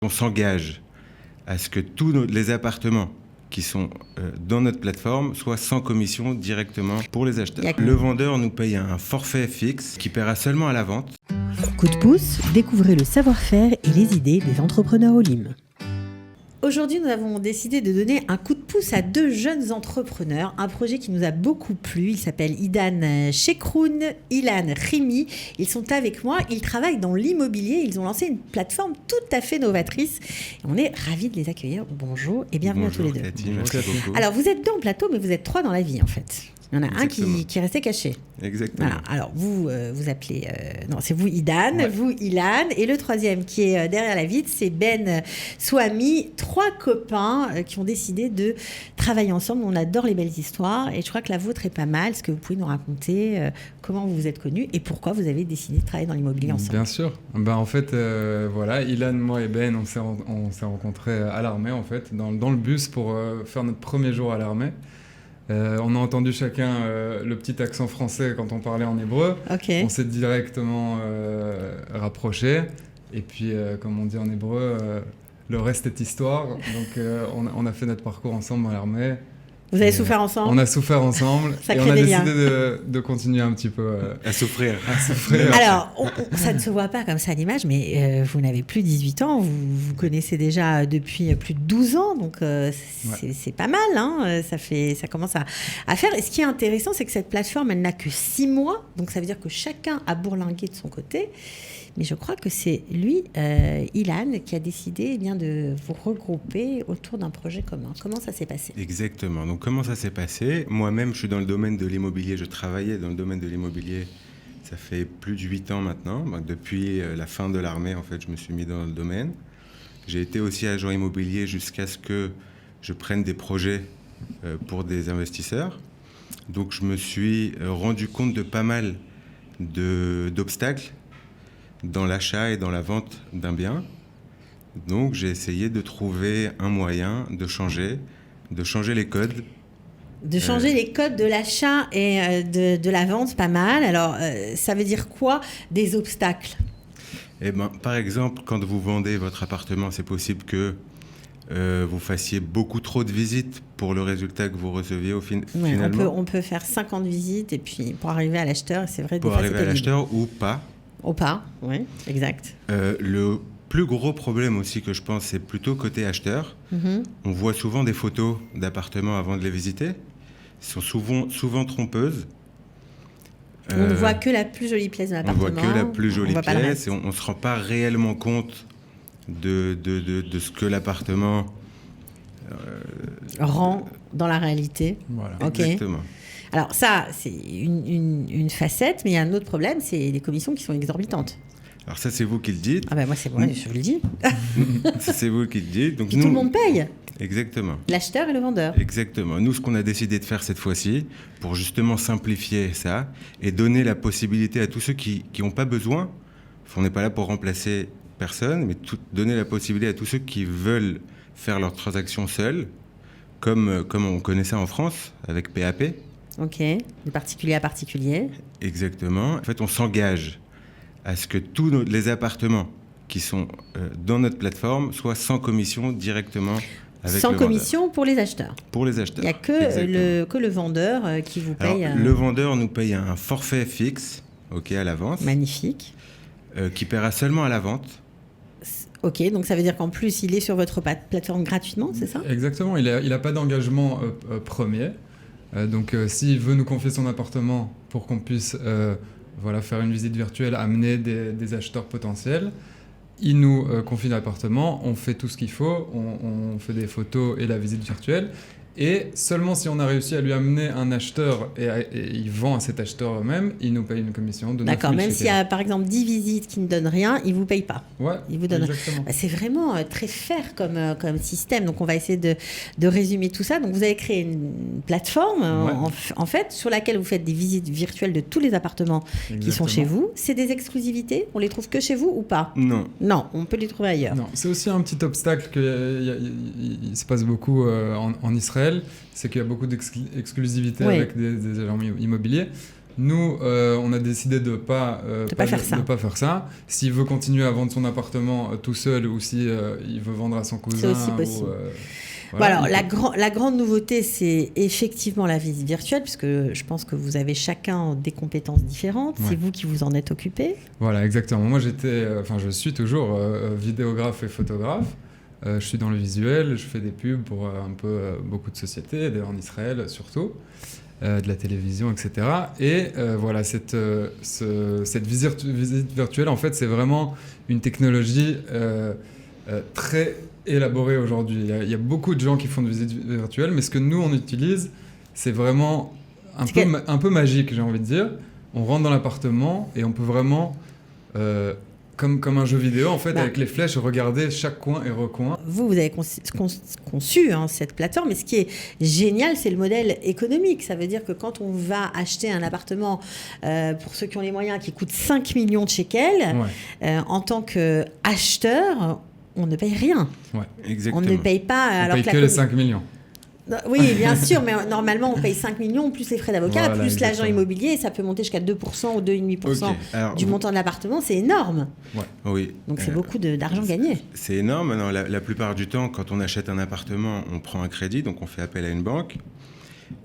On s'engage à ce que tous les appartements qui sont dans notre plateforme soient sans commission directement pour les acheteurs. Le vendeur nous paye un forfait fixe qui paiera seulement à la vente. Coup de pouce, découvrez le savoir-faire et les idées des entrepreneurs Olim. Aujourd'hui, nous avons décidé de donner un coup de pouce à 2 jeunes entrepreneurs, un projet qui nous a beaucoup plu. Il s'appelle Idan Chekroun, Ilan Rimi. Ils sont avec moi, ils travaillent dans l'immobilier, ils ont lancé une plateforme tout à fait novatrice. Et on est ravis de les accueillir. Bonjour et bienvenue à tous les deux. Cathy, merci beaucoup. Alors, vous êtes 2 en plateau, mais vous êtes 3 dans la vie en fait. Il y en a Exactement. un qui est resté caché. Exactement. Voilà. Alors, vous appelez... non, c'est vous Idan, Ouais. vous Ilan. Et le troisième qui est derrière la vitre, c'est Ben Swami. 3 copains qui ont décidé de travailler ensemble. On adore les belles histoires. Et je crois que la vôtre est pas mal. Est-ce que vous pouvez nous raconter comment vous vous êtes connus et pourquoi vous avez décidé de travailler dans l'immobilier ensemble? Bien sûr. En fait, voilà, Ilan, moi et Ben, on s'est rencontrés à l'armée, en fait, dans le bus pour faire notre premier jour à l'armée. On a entendu chacun le petit accent français quand on parlait en hébreu. Ok. On s'est directement rapprochés. Et puis, comme on dit en hébreu, le reste est histoire. Donc, on a fait notre parcours ensemble à l'armée. Vous avez souffert ensemble? On a souffert ensemble. Ça et crée on a des décidé liens. de continuer un petit peu À souffrir. à souffrir. Alors, ça ne se voit pas comme ça à l'image, mais vous n'avez plus 18 ans, vous connaissez déjà depuis plus de 12 ans, donc c'est pas mal, hein, ça commence à faire. Et ce qui est intéressant, c'est que cette plateforme, elle n'a que 6 mois, donc ça veut dire que chacun a bourlingué de son côté. Mais je crois que c'est lui, Ilan, qui a décidé de vous regrouper autour d'un projet commun. Comment ça s'est passé? Exactement. Donc, comment ça s'est passé? Moi-même, je suis dans le domaine de l'immobilier. Je travaillais dans le domaine de l'immobilier. Ça fait plus de 8 ans maintenant. Donc, depuis la fin de l'armée, en fait, je me suis mis dans le domaine. J'ai été aussi agent immobilier jusqu'à ce que je prenne des projets pour des investisseurs. Donc, je me suis rendu compte de pas mal d'obstacles dans l'achat et dans la vente d'un bien. Donc, j'ai essayé de trouver un moyen de changer les codes. De changer les codes de l'achat et de la vente, pas mal. Alors, ça veut dire quoi, des obstacles? Par exemple, quand vous vendez votre appartement, c'est possible que vous fassiez beaucoup trop de visites pour le résultat que vous receviez finalement. On peut faire 50 visites et puis pour arriver à l'acheteur, c'est vrai. Pour arriver à l'acheteur ou pas. Ou pas, oui, exact. Le plus gros problème aussi que je pense, c'est plutôt côté acheteur. Mm-hmm. On voit souvent des photos d'appartements avant de les visiter. Elles sont souvent trompeuses. On ne voit que la plus jolie pièce de l'appartement. On voit que la plus jolie voit pas le pièce reste. et on ne se rend pas réellement compte de ce que l'appartement rend dans la réalité. Voilà. Ok. Exactement. Alors ça, c'est une facette, mais il y a un autre problème, c'est les commissions qui sont exorbitantes. Alors ça, c'est vous qui le dites. Ah ben moi, c'est moi, je vous le dis. Ça, c'est vous qui le dites. Donc Puis tout le monde paye, Exactement. l'acheteur et le vendeur. Exactement. Nous, ce qu'on a décidé de faire cette fois-ci, pour justement simplifier ça et donner la possibilité à tous ceux qui n'ont pas besoin, on n'est pas là pour remplacer personne, mais donner la possibilité à tous ceux qui veulent faire leurs transactions seuls, comme on connaît ça en France, avec PAP. Ok, de particulier à particulier. Exactement. En fait, on s'engage à ce que tous les appartements qui sont dans notre plateforme soient sans commission directement avec Sans le vendeur. commission pour les acheteurs. Pour les acheteurs. Il n'y a que le vendeur qui vous paye. Alors, le vendeur nous paye un forfait fixe, à l'avance, Magnifique. qui paiera seulement à la vente. Ok, donc ça veut dire qu'en plus, il est sur votre plateforme gratuitement, c'est ça? Exactement, il a pas d'engagement premier. Donc s'il veut nous confier son appartement pour qu'on puisse faire une visite virtuelle, amener des acheteurs potentiels, il nous confie l'appartement, on fait tout ce qu'il faut, on fait des photos et la visite virtuelle. Et seulement si on a réussi à lui amener un acheteur et il vend à cet acheteur eux-mêmes, il nous paye une commission de 9 000 D'accord, même shekels. s'il y a par exemple 10 visites qui ne donnent rien, il ne vous paye pas. Ouais, Il vous donne... exactement. C'est vraiment très fair comme système. Donc on va essayer de résumer tout ça. Donc vous avez créé une plateforme en fait sur laquelle vous faites des visites virtuelles de tous les appartements qui sont chez vous. C'est des exclusivités? On les trouve que chez vous ou pas? Non. Non, on peut les trouver ailleurs. Non, c'est aussi un petit obstacle qu'il se passe beaucoup en Israël, c'est qu'il y a beaucoup d'exclusivité Oui. avec des agents immobiliers. Nous, on a décidé de pas faire ça. S'il veut continuer à vendre son appartement tout seul ou si il veut vendre à son cousin. C'est aussi possible. Alors, la grande nouveauté, c'est effectivement la visite virtuelle, puisque je pense que vous avez chacun des compétences différentes. Ouais. C'est vous qui vous en êtes occupé. Voilà, exactement. Moi, je suis toujours vidéographe et photographe. Je suis dans le visuel, je fais des pubs pour beaucoup de sociétés, d'ailleurs en Israël surtout, de la télévision, etc. Et voilà, cette visite virtuelle, en fait, c'est vraiment une technologie très élaborée aujourd'hui. Il y a beaucoup de gens qui font de visites virtuelles, mais ce que nous, on utilise, c'est vraiment un peu magique, j'ai envie de dire. On rentre dans l'appartement et on peut vraiment... Comme un jeu vidéo, en fait, avec les flèches, regarder chaque coin et recoin. Vous avez conçu cette plateforme, mais ce qui est génial, c'est le modèle économique. Ça veut dire que quand on va acheter un appartement, pour ceux qui ont les moyens, qui coûte 5 millions de shekels, en tant qu'acheteur, on ne paye rien. Ouais, exactement. On ne paye pas... On paye que les 5 millions. Oui, bien sûr, mais normalement, on paye 5 millions, plus les frais d'avocat, voilà, plus l'agent immobilier, ça peut monter jusqu'à 2% ou 2,5% du montant de l'appartement, c'est énorme. Ouais. Oui. Donc c'est beaucoup d'argent gagné. C'est énorme. Non, la plupart du temps, quand on achète un appartement, on prend un crédit, donc on fait appel à une banque.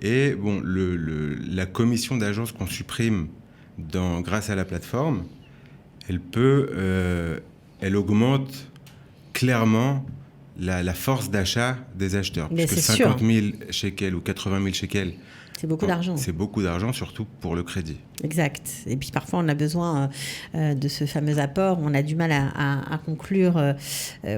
Et bon, la commission d'agence qu'on supprime grâce à la plateforme, elle augmente clairement la force d'achat des acheteurs. Mais parce que 50 000 shekels ou 80 000 shekels, c'est beaucoup d'argent. C'est beaucoup d'argent, surtout pour le crédit. Exact. Et puis parfois, on a besoin de ce fameux apport. On a du mal à conclure,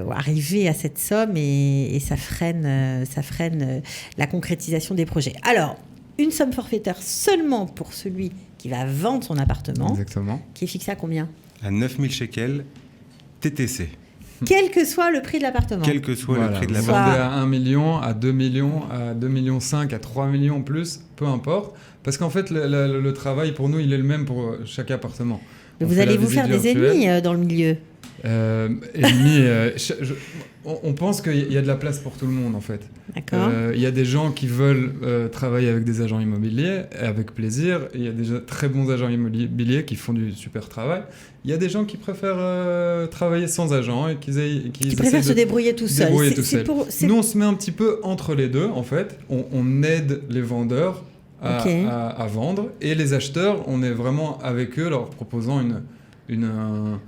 arriver à cette somme et ça freine la concrétisation des projets. Alors, une somme forfaitaire seulement pour celui qui va vendre son appartement. Exactement. Qui est fixé à combien ? À 9 000 shekels TTC. Quel que soit le prix de l'appartement. Quel que soit le prix de l'appartement. Vous vendez à 1 million, à 2 millions, à 2,5 millions, à 3 millions plus, peu importe. Parce qu'en fait, le travail, pour nous, il est le même pour chaque appartement. Mais vous allez vous faire des ennemis dans le milieu. On pense qu'il y a de la place pour tout le monde, en fait. D'accord. Il y a des gens qui veulent travailler avec des agents immobiliers, avec plaisir. Et il y a des très bons agents immobiliers qui font du super travail. Il y a des gens qui préfèrent travailler sans agent et qui préfèrent se débrouiller tout seul. Nous, on se met un petit peu entre les deux, en fait. On aide les vendeurs à vendre. Et les acheteurs, on est vraiment avec eux, leur proposant une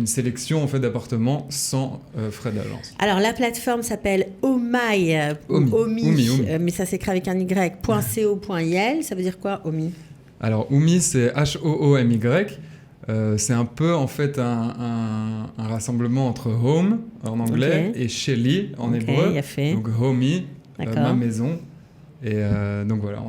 sélection en fait, d'appartements sans frais d'agence. Alors la plateforme s'appelle Omi, mais ça s'écrit avec un y.co.il. Ça veut dire quoi, Omi ? Alors Omi, c'est H-O-O-M-Y. C'est un peu en fait un rassemblement entre home en anglais et Sheli en hébreu. Donc Omi, ma maison. Et donc voilà,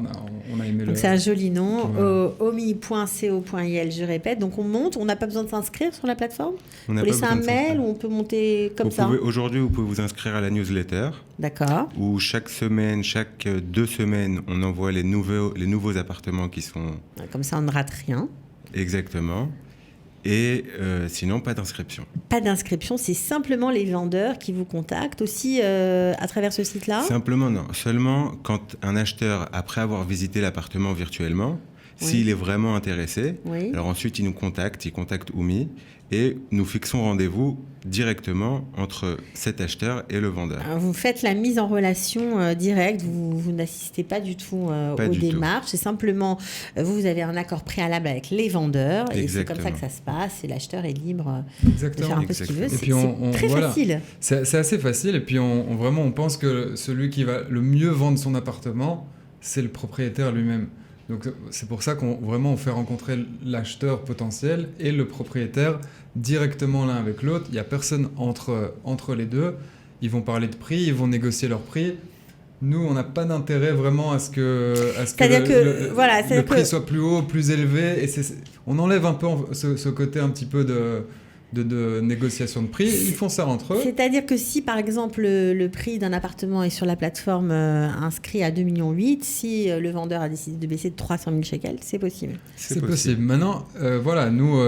on a aimé donc c'est un joli nom, omi.co.il, je répète. Donc on monte, on n'a pas besoin de s'inscrire sur la plateforme. On laisse un mail ou on peut monter comme ça. Aujourd'hui, vous pouvez vous inscrire à la newsletter. D'accord. Où chaque 2 semaines, on envoie les nouveaux appartements qui sont... Comme ça, on ne rate rien. Exactement. Et sinon, pas d'inscription. Pas d'inscription, c'est simplement les vendeurs qui vous contactent aussi à travers ce site-là ? Simplement, non. Seulement quand un acheteur, après avoir visité l'appartement virtuellement, s'il est vraiment intéressé, alors ensuite il nous contacte, il contacte Omi et nous fixons rendez-vous directement entre cet acheteur et le vendeur. Alors vous faites la mise en relation directe, vous n'assistez pas du tout aux démarches, c'est simplement, vous avez un accord préalable avec les vendeurs. Exactement. Et c'est comme ça que ça se passe et l'acheteur est libre de faire un peu ce qu'il veut. C'est très facile. C'est assez facile et puis on pense que celui qui va le mieux vendre son appartement, c'est le propriétaire lui-même. Donc c'est pour ça qu'on fait rencontrer l'acheteur potentiel et le propriétaire directement l'un avec l'autre. Il n'y a personne entre les deux. Ils vont parler de prix, ils vont négocier leur prix. Nous, on n'a pas d'intérêt vraiment à ce que le prix soit plus haut, plus élevé. Et on enlève un peu ce côté un petit peu de négociation de prix. Ils font ça entre eux. C'est-à-dire que si, par exemple, le prix d'un appartement est sur la plateforme inscrit à 2,8 millions, si le vendeur a décidé de baisser de 300 000 shekels, c'est possible. C'est possible. Maintenant, voilà, nous,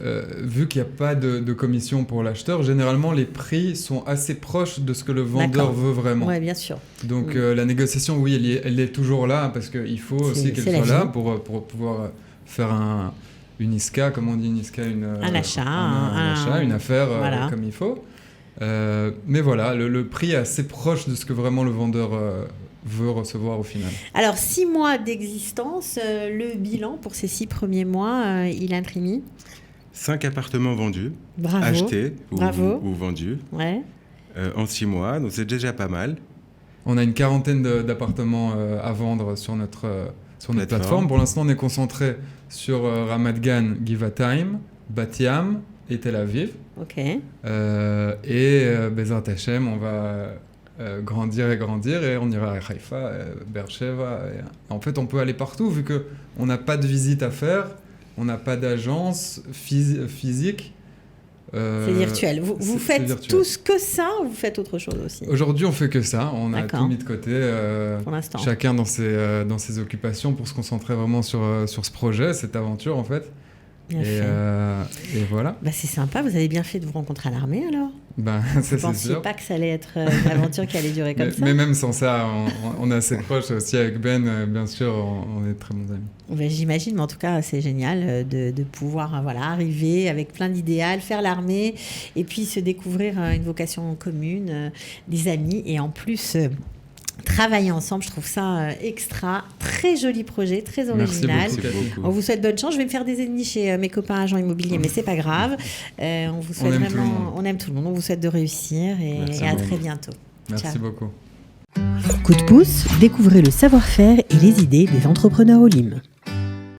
vu qu'il n'y a pas de commission pour l'acheteur, généralement, les prix sont assez proches de ce que le vendeur veut vraiment. Oui, bien sûr. Donc, la négociation, oui, elle est toujours là, parce qu'il faut aussi qu'elle soit là pour pouvoir faire une ISCA, comme on dit une ISCA, un achat, une affaire voilà. comme il faut. Mais voilà, le prix est assez proche de ce que vraiment le vendeur veut recevoir au final. Alors, 6 mois d'existence, le bilan pour ces 6 premiers mois, il imprime 5 appartements vendus, Bravo. achetés ou vendus en 6 mois, donc c'est déjà pas mal. On a une quarantaine d'appartements à vendre sur notre plateforme. Pour l'instant, on est concentré sur Ramat Gan, Givatayim, Bat Yam et Tel Aviv. Ok. Et Bezrat Hashem, on va grandir et on ira à Haïfa, Beersheva. En fait, on peut aller partout vu qu'on n'a pas de visite à faire, on n'a pas d'agence physique. C'est virtuel. Vous faites virtuel. Tous que ça ou vous faites autre chose aussi? Aujourd'hui, on fait que ça. On a tout mis de côté. Pour l'instant. Chacun dans ses occupations pour se concentrer vraiment sur ce projet, cette aventure en fait. Et voilà. Bah, c'est sympa. Vous avez bien fait de vous rencontrer à l'armée alors? Vous ne pensiez pas que ça allait être une aventure qui allait durer comme ça? Mais même sans ça, on est assez proches aussi avec Ben. Bien sûr, on est très bons amis. Ben, j'imagine, mais en tout cas, c'est génial de pouvoir arriver avec plein d'idéal, faire l'armée et puis se découvrir une vocation commune, des amis et en plus... travailler ensemble, je trouve ça extra, très joli projet, très original. Merci beaucoup. On vous souhaite bonne chance. Je vais me faire des ennemis chez mes copains agents immobiliers, mais c'est pas grave. On vous souhaite on aime tout le monde. On vous souhaite de réussir et à très bientôt. Merci Ciao. beaucoup. Coup de pouce, découvrez le savoir-faire et les idées des entrepreneurs au LIM.